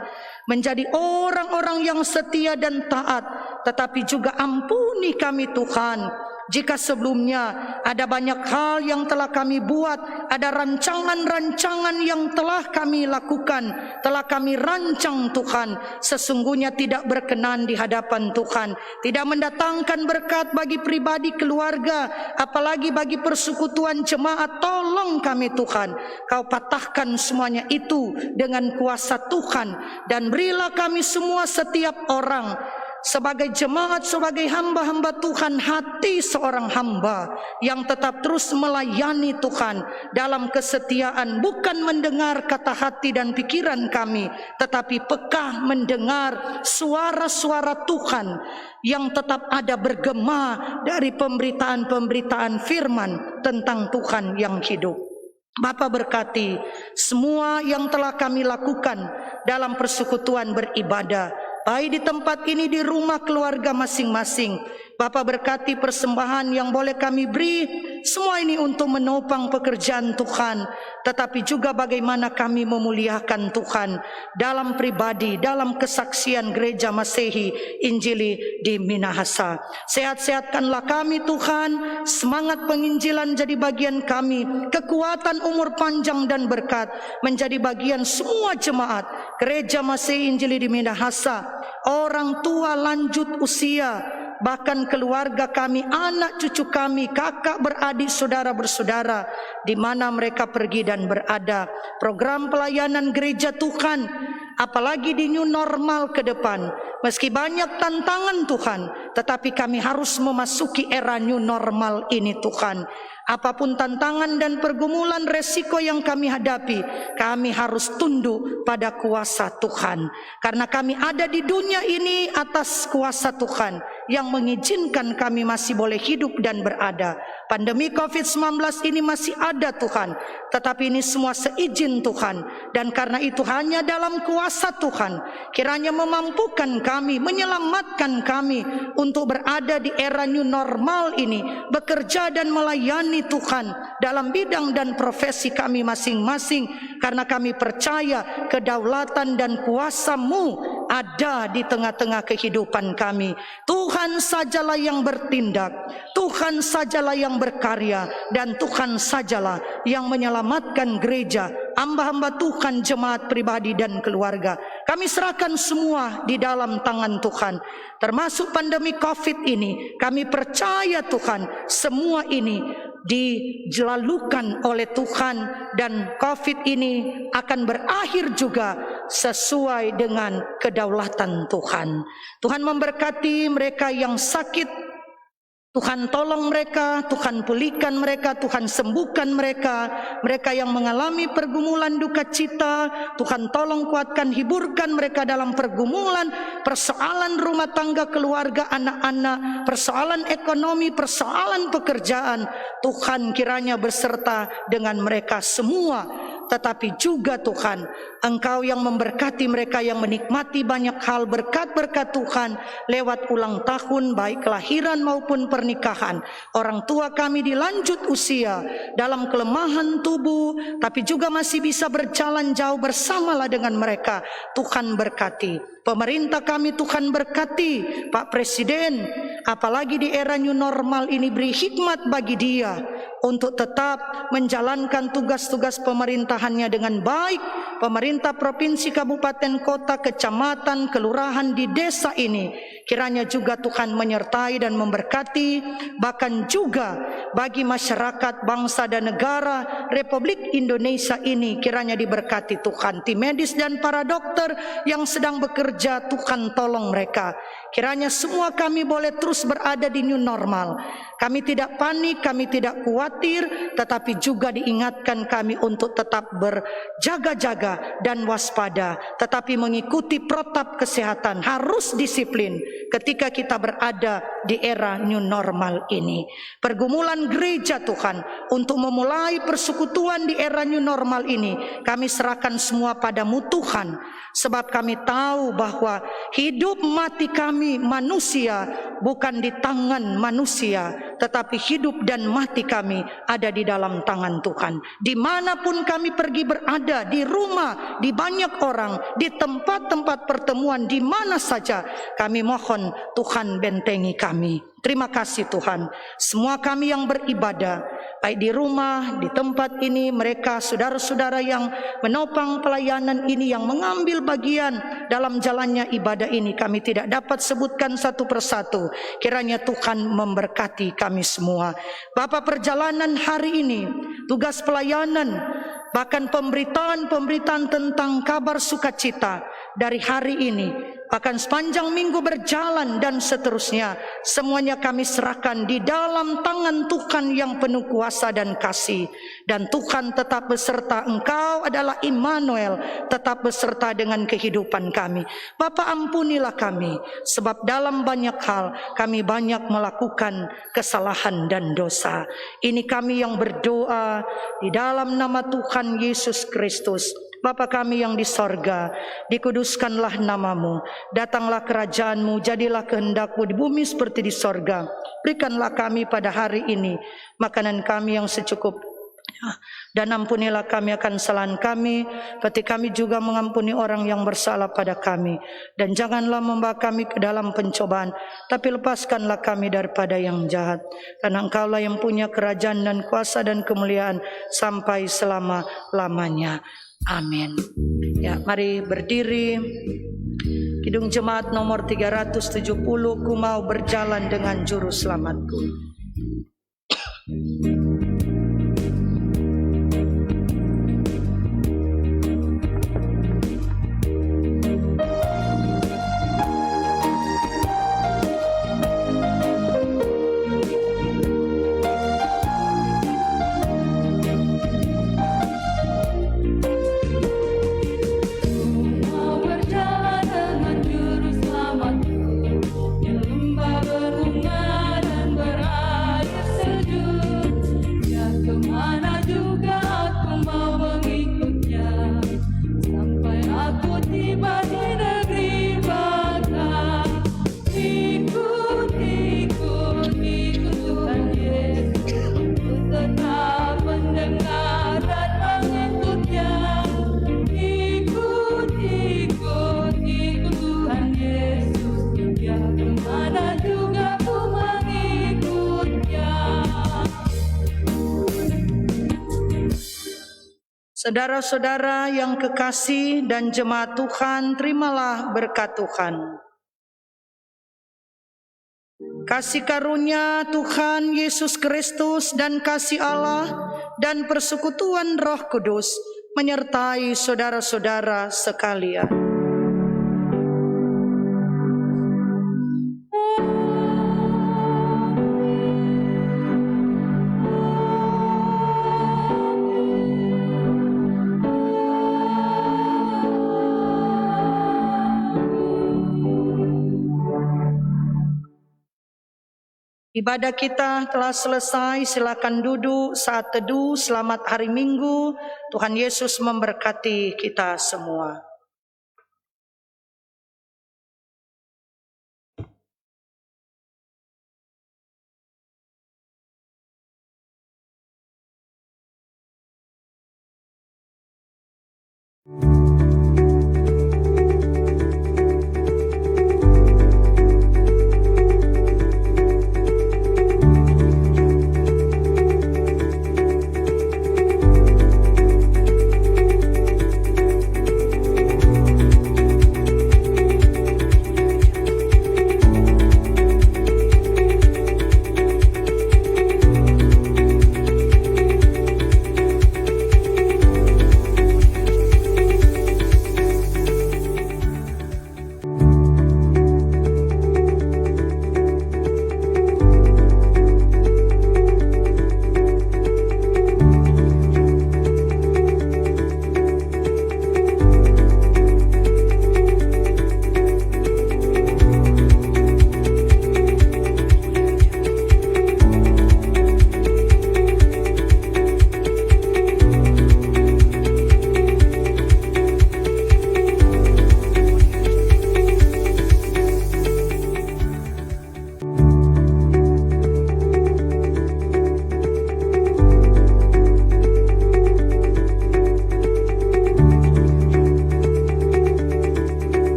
menjadi orang-orang yang setia dan taat, tetapi juga ampuni kami Tuhan Jika sebelumnya ada banyak hal yang telah kami buat, ada rancangan-rancangan yang telah kami lakukan, telah kami rancang Tuhan, sesungguhnya tidak berkenan di hadapan Tuhan, tidak mendatangkan berkat bagi pribadi keluarga, apalagi bagi persekutuan jemaat. Tolong kami Tuhan, Kau patahkan semuanya itu dengan kuasa Tuhan, dan berilah kami semua setiap orang sebagai jemaat, sebagai hamba-hamba Tuhan, hati seorang hamba yang tetap terus melayani Tuhan dalam kesetiaan, bukan mendengar kata hati dan pikiran kami, tetapi peka mendengar suara-suara Tuhan yang tetap ada bergema dari pemberitaan-pemberitaan firman tentang Tuhan yang hidup. Bapa, berkati semua yang telah kami lakukan dalam persekutuan beribadah, baik di tempat ini, di rumah keluarga masing-masing. Bapa, berkati persembahan yang boleh kami beri, semua ini untuk menopang pekerjaan Tuhan, tetapi juga bagaimana kami memuliakan Tuhan dalam pribadi, dalam kesaksian gereja Masehi Injili di Minahasa. Sehat-sehatkanlah kami Tuhan, semangat penginjilan jadi bagian kami, kekuatan umur panjang dan berkat menjadi bagian semua jemaat gereja Masehi Injili di Minahasa, orang tua lanjut usia, bahkan keluarga kami, anak cucu kami, kakak beradik, saudara bersaudara, di mana mereka pergi dan berada. Program pelayanan gereja Tuhan, apalagi di new normal ke depan, meski banyak tantangan Tuhan, tetapi kami harus memasuki era new normal ini Tuhan. Apapun tantangan dan pergumulan resiko yang kami hadapi, kami harus tunduk pada kuasa Tuhan. Karena kami ada di dunia ini atas kuasa Tuhan yang mengizinkan kami masih boleh hidup dan berada. Pandemi COVID-19 ini masih ada Tuhan, tetapi ini semua seizin Tuhan. Dan karena itu hanya dalam kuasa Tuhan kiranya memampukan kami, menyelamatkan kami untuk berada di era new normal ini, bekerja dan melayani Tuhan dalam bidang dan profesi kami masing-masing, karena kami percaya kedaulatan dan kuasa-Mu ada di tengah-tengah kehidupan kami. Tuhan sajalah yang bertindak, Tuhan sajalah yang berkarya, dan Tuhan sajalah yang menyelamatkan gereja, hamba-hamba Tuhan, jemaat pribadi dan keluarga. Kami serahkan semua di dalam tangan Tuhan, termasuk pandemi COVID ini. Kami percaya Tuhan, semua ini dilalukan oleh Tuhan, dan COVID ini akan berakhir juga sesuai dengan kedaulatan Tuhan. Tuhan memberkati mereka yang sakit, Tuhan tolong mereka, Tuhan pulihkan mereka, Tuhan sembuhkan mereka. Mereka yang mengalami pergumulan duka cita, Tuhan tolong kuatkan, hiburkan mereka dalam pergumulan, persoalan rumah tangga, keluarga, anak-anak, persoalan ekonomi, persoalan pekerjaan. Tuhan kiranya berserta dengan mereka semua. Tetapi juga Tuhan, Engkau yang memberkati mereka yang menikmati banyak hal berkat-berkat Tuhan lewat ulang tahun, baik kelahiran maupun pernikahan. Orang tua kami di lanjut usia, dalam kelemahan tubuh, tapi juga masih bisa berjalan jauh, bersamalah dengan mereka. Tuhan berkati. Pemerintah kami Tuhan berkati, Pak Presiden, apalagi di era new normal ini, beri hikmat bagi dia untuk tetap menjalankan tugas-tugas pemerintahannya dengan baik. Pemerintah provinsi, kabupaten, kota, kecamatan, kelurahan di desa ini kiranya juga Tuhan menyertai dan memberkati. Bahkan juga bagi masyarakat, bangsa dan negara Republik Indonesia ini kiranya diberkati Tuhan. Tim medis dan para dokter yang sedang bekerja, Tuhan tolong mereka. Kiranya semua kami boleh terus berada di new normal. Kami tidak panik, kami tidak khawatir, tetapi juga diingatkan kami untuk tetap berjaga-jaga dan waspada, tetapi mengikuti protap kesehatan, harus disiplin ketika kita berada di era new normal ini. Pergumulan gereja Tuhan untuk memulai persekutuan di era new normal ini, kami serahkan semua padamu Tuhan, sebab kami tahu bahwa hidup mati kami manusia bukan di tangan manusia, tetapi hidup dan mati kami ada di dalam tangan Tuhan. Dimanapun kami pergi berada, di rumah, di banyak orang, di tempat-tempat pertemuan, di mana saja, kami mohon Tuhan bentengi kami. Terima kasih Tuhan. Semua kami yang beribadah, baik di rumah, di tempat ini, mereka saudara-saudara yang menopang pelayanan ini, yang mengambil bagian dalam jalannya ibadah ini, kami tidak dapat sebutkan satu persatu. Kiranya Tuhan memberkati kami semua. Bapa, perjalanan hari ini, tugas pelayanan, bahkan pemberitaan tentang kabar sukacita dari hari ini, bahkan sepanjang minggu berjalan dan seterusnya, semuanya kami serahkan di dalam tangan Tuhan yang penuh kuasa dan kasih. Dan Tuhan tetap beserta, Engkau adalah Immanuel, tetap beserta dengan kehidupan kami. Bapa, ampunilah kami, sebab dalam banyak hal kami banyak melakukan kesalahan dan dosa. Ini kami yang berdoa di dalam nama Tuhan Yesus Kristus. Bapa kami yang di sorga, dikuduskanlah namamu, datanglah kerajaanmu, jadilah kehendakmu di bumi seperti di sorga. Berikanlah kami pada hari ini makanan kami yang secukupnya, dan ampunilah kami akan kesalahan kami, seperti kami juga mengampuni orang yang bersalah pada kami. Dan janganlah membawa kami ke dalam pencobaan, tapi lepaskanlah kami daripada yang jahat. Karena Engkaulah yang punya kerajaan dan kuasa dan kemuliaan sampai selama-lamanya. Amin. Ya, mari berdiri. Kidung Jemaat nomor 370, ku mau berjalan dengan juru selamatku. Mau berjalan dengan juru selamatku, di lembah berbunga dan berair sejuk. Ya, kemana juga aku mau mengikutnya, sampai aku tiba di negeri baka. Ikut, ikut, ikut Tuhan Yesus, ku tetap mendengar dan mengikutnya. Ikut, ikut, ikut Tuhan Yesus, ya kemana juga ku mengikutnya. Saudara-saudara yang kekasih dan jemaat Tuhan, terimalah berkat Tuhan. Kasih karunia Tuhan Yesus Kristus dan kasih Allah dan persekutuan Roh Kudus menyertai saudara-saudara sekalian. Ibadah kita telah selesai, silakan duduk saat teduh. Selamat hari Minggu, Tuhan Yesus memberkati kita semua.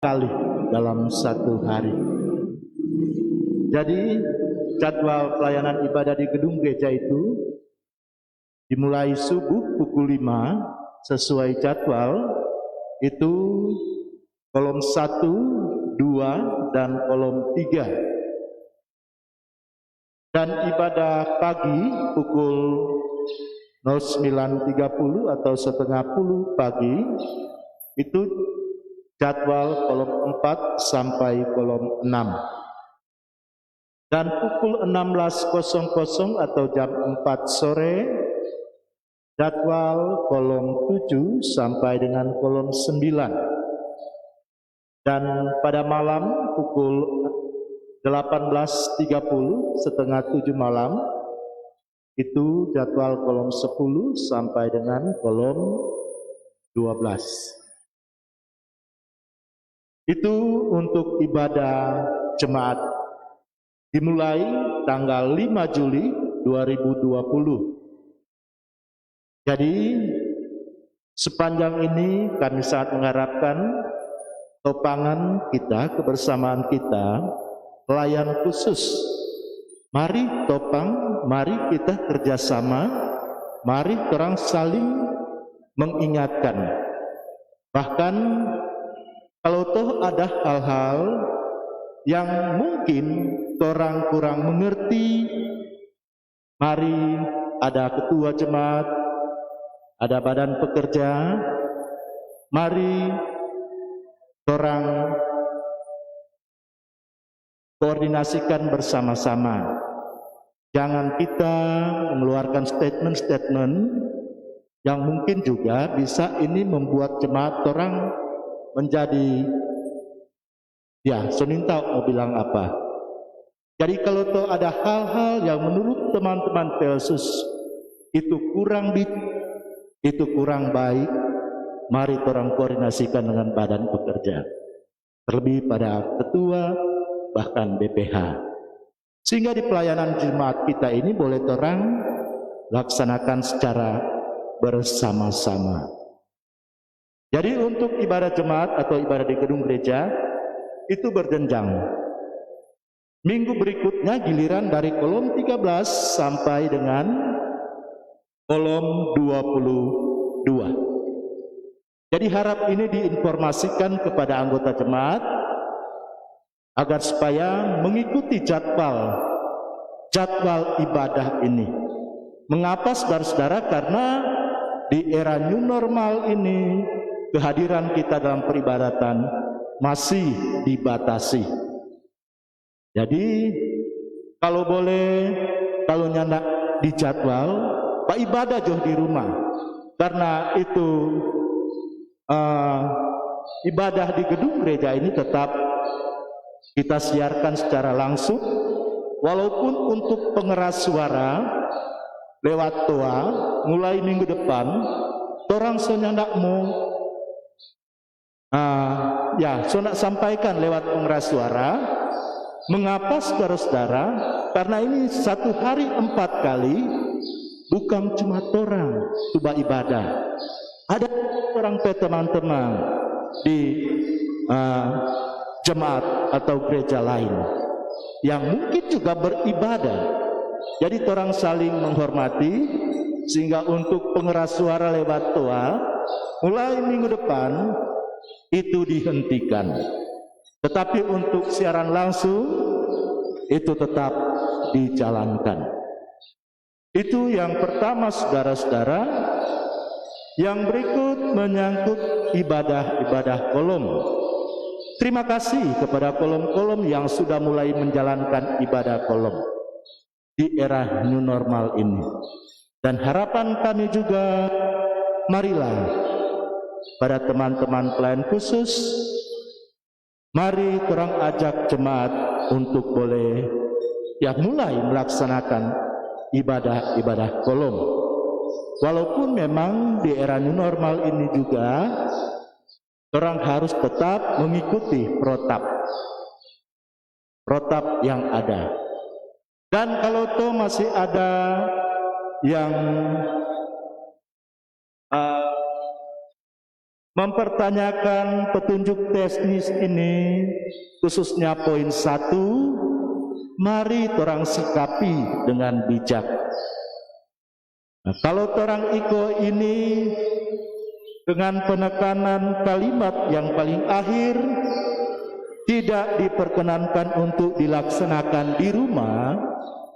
kali dalam satu hari. Jadi jadwal pelayanan ibadah di gedung gereja itu dimulai subuh pukul 5 sesuai jadwal, itu kolom 1, 2, dan kolom 3. Dan ibadah pagi pukul 09.30 atau setengah 10 pagi itu jadwal kolom 4 sampai kolom 6. Dan pukul 16.00 atau jam 4 sore jadwal kolom 7 sampai dengan kolom 9. Dan pada malam pukul 18.30 setengah 7 malam itu jadwal kolom 10 sampai dengan kolom 12. Itu untuk ibadah jemaat dimulai tanggal 5 Juli 2020. Jadi sepanjang ini kami sangat mengharapkan topangan kita, kebersamaan kita, pelayan khusus. Mari topang, mari kita kerjasama, mari orang saling mengingatkan. Bahkan kalau toh ada hal-hal yang mungkin orang kurang mengerti, mari ada ketua jemaat, ada badan pekerja, mari orang koordinasikan bersama-sama. Jangan kita mengeluarkan statement-statement yang mungkin juga bisa ini membuat jemaat orang menjadi sonintau mau bilang apa. Jadi kalau toh ada hal-hal yang menurut teman-teman Pelsus itu kurang baik, mari orang koordinasikan dengan badan pekerja, terlebih pada ketua bahkan BPH, sehingga di pelayanan jemaat kita ini boleh orang laksanakan secara bersama-sama. Jadi untuk ibadah jemaat atau ibadah di gedung gereja itu berjenjang. Minggu berikutnya giliran dari kolom 13 sampai dengan kolom 22. Jadi harap ini diinformasikan kepada anggota jemaat agar supaya mengikuti jadwal ibadah ini. Mengapa saudara-saudara? Karena di era new normal ini kehadiran kita dalam peribadatan masih dibatasi. Jadi kalau boleh, kalau nyandak di jadwal, Pak ibadah jauh di rumah. Karena itu ibadah di gedung gereja ini tetap kita siarkan secara langsung, walaupun untuk pengeras suara lewat toa mulai minggu depan, orang senyandak mau saya nak sampaikan lewat pengeras suara. Mengapa saudara-saudara? Karena ini satu hari 4 kali, bukan cuma orang coba ibadah. Ada orang teman-teman di jemaat atau gereja lain yang mungkin juga beribadah. Jadi orang saling menghormati, sehingga untuk pengeras suara lewat toa mulai minggu depan itu dihentikan. Tetapi untuk siaran langsung itu tetap dijalankan. Itu yang pertama saudara-saudara. Yang berikut menyangkut ibadah-ibadah kolom. Terima kasih kepada kolom-kolom yang sudah mulai menjalankan ibadah kolom di era new normal ini. Dan harapan kami juga, marilah pada teman-teman pelayan khusus, mari orang ajak jemaat untuk boleh mulai melaksanakan ibadah-ibadah kolom. Walaupun memang di era new normal ini juga orang harus tetap mengikuti protap yang ada. Dan kalau toh masih ada yang mempertanyakan petunjuk teknis ini, khususnya poin 1, mari torang sikapi dengan bijak. Nah, kalau torang iko ini dengan penekanan kalimat yang paling akhir, tidak diperkenankan untuk dilaksanakan di rumah,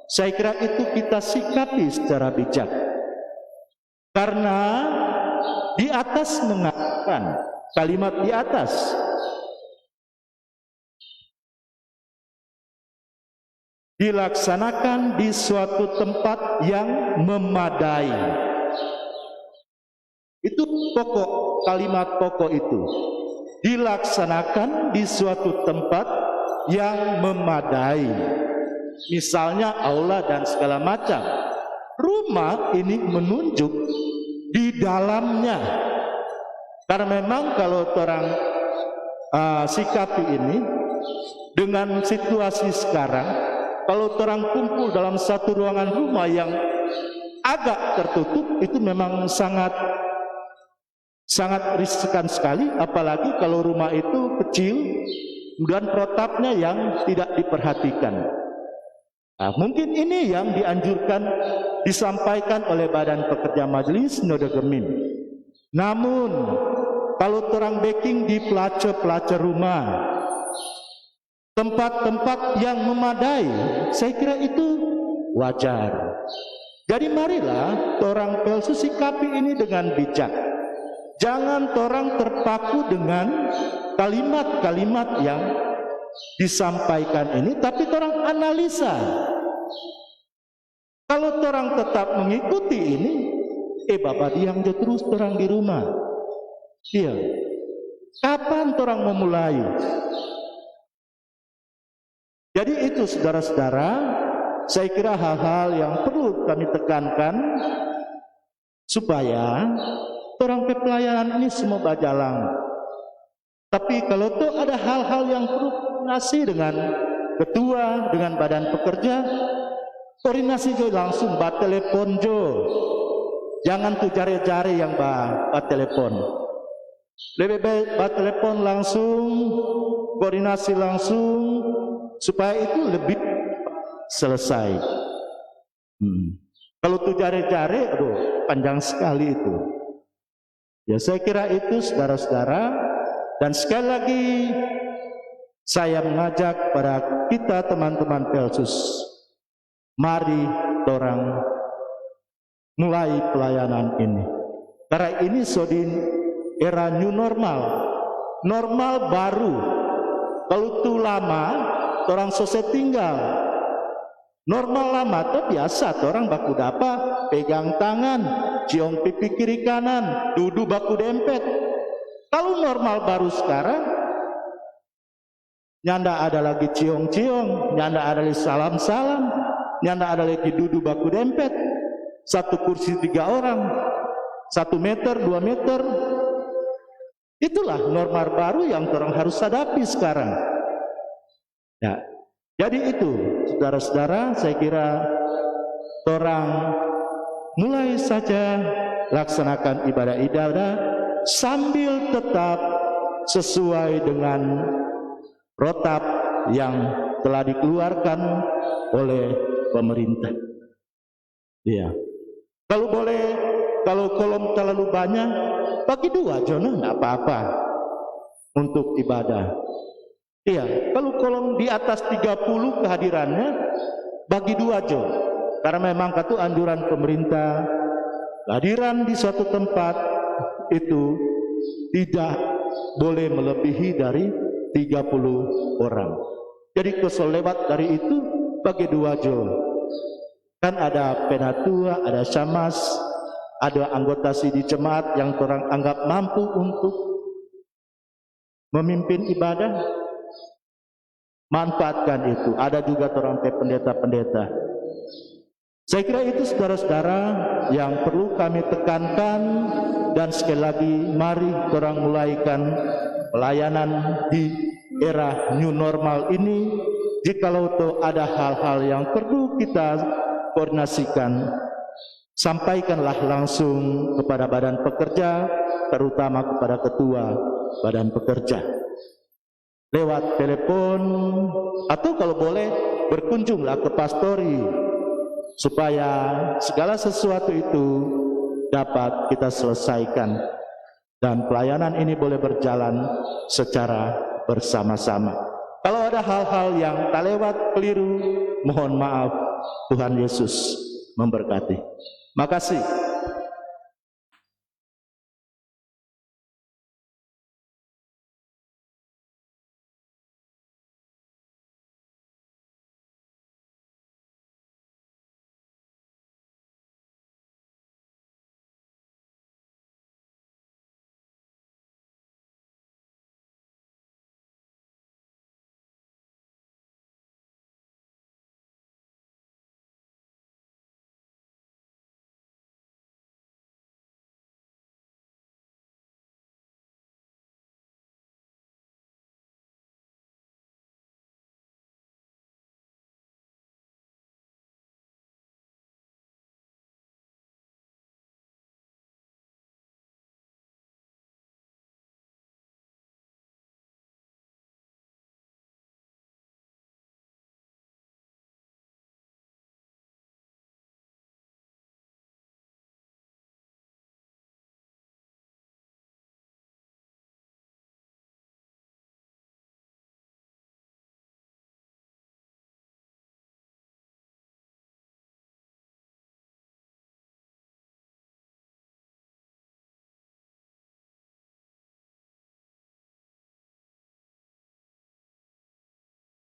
saya kira itu kita sikapi secara bijak. Karena di atas mengatakan, kalimat di atas, dilaksanakan di suatu tempat yang memadai. Itu pokok, kalimat pokok itu. Dilaksanakan di suatu tempat yang memadai. Misalnya aula dan segala macam. Rumah ini menunjuk di dalamnya. Karena memang kalau orang sikapi ini dengan situasi sekarang, kalau orang kumpul dalam satu ruangan rumah yang agak tertutup, itu memang sangat riskan sekali, apalagi kalau rumah itu kecil dan protapnya yang tidak diperhatikan. Nah, mungkin ini yang dianjurkan disampaikan oleh Badan Pekerja Majelis Sinode Gemim. Namun kalau orang backing di pelace rumah, tempat-tempat yang memadai, saya kira itu wajar. Jadi marilah orang pelsu sikapi ini dengan bijak. Jangan orang terpaku dengan kalimat-kalimat yang disampaikan ini, tapi orang analisa. Kalau orang tetap mengikuti ini, bapak diam je terus orang di rumah. Iya. Kapan orang memulai? Jadi itu saudara-saudara, saya kira hal-hal yang perlu kami tekankan supaya orang pelayanan ini semua berjalan. Tapi kalau tuh ada hal-hal yang perlu koordinasi dengan ketua, dengan badan pekerja, koordinasi jo langsung, bat telepon jo. Jangan tuh jari-jari yang bat telepon. Lebih baik bat telepon langsung, koordinasi langsung, supaya itu lebih selesai. Kalau tuh jari-jari, aduh panjang sekali itu. Ya saya kira itu saudara-saudara, dan sekali lagi saya mengajak pada kita teman-teman Pelsus, mari orang mulai pelayanan ini. Karena ini sodin era new normal, normal baru. Kalau itu lama, orang selesai tinggal. Normal lama itu biasa, orang baku dapa, pegang tangan, ciong pipi kiri kanan, duduk baku dempet. Kalau normal baru sekarang, nyanda ada lagi ciong-ciong, nyanda ada lagi salam-salam, nyanda ada lagi duduk baku dempet. Satu kursi 3 orang, 1 meter, 2 meter. Itulah normal baru yang orang harus hadapi sekarang. Ya, jadi itu, saudara-saudara, saya kira orang mulai saja laksanakan ibadah-ibadah sambil tetap sesuai dengan protap yang telah dikeluarkan oleh pemerintah. Iya. Kalau boleh, kalau kolom terlalu banyak, bagi 2 zona, tidak apa-apa untuk ibadah. Iya, kalau kolom di atas 30 kehadirannya, bagi 2 zona. Karena memang itu anjuran pemerintah, kehadiran di suatu tempat itu tidak boleh melebihi dari 30 orang. Jadi kesel lewat dari itu bagi 2 zona. Kan ada penatua, ada syamas, ada anggota sidi jemaat yang orang anggap mampu untuk memimpin ibadah. Manfaatkan itu. Ada juga orang pendeta-pendeta. Saya kira itu saudara-saudara yang perlu kami tekankan, dan sekali lagi mari orang mulaikan pelayanan di era new normal ini. Jikalau ada hal-hal yang perlu kita koordinasikan, sampaikanlah langsung kepada badan pekerja, terutama kepada ketua badan pekerja. Lewat telepon atau kalau boleh berkunjunglah ke pastori supaya segala sesuatu itu dapat kita selesaikan dan pelayanan ini boleh berjalan secara bersama-sama. Kalau ada hal-hal yang tak lewat keliru, mohon maaf. Tuhan Yesus memberkati. Makasih.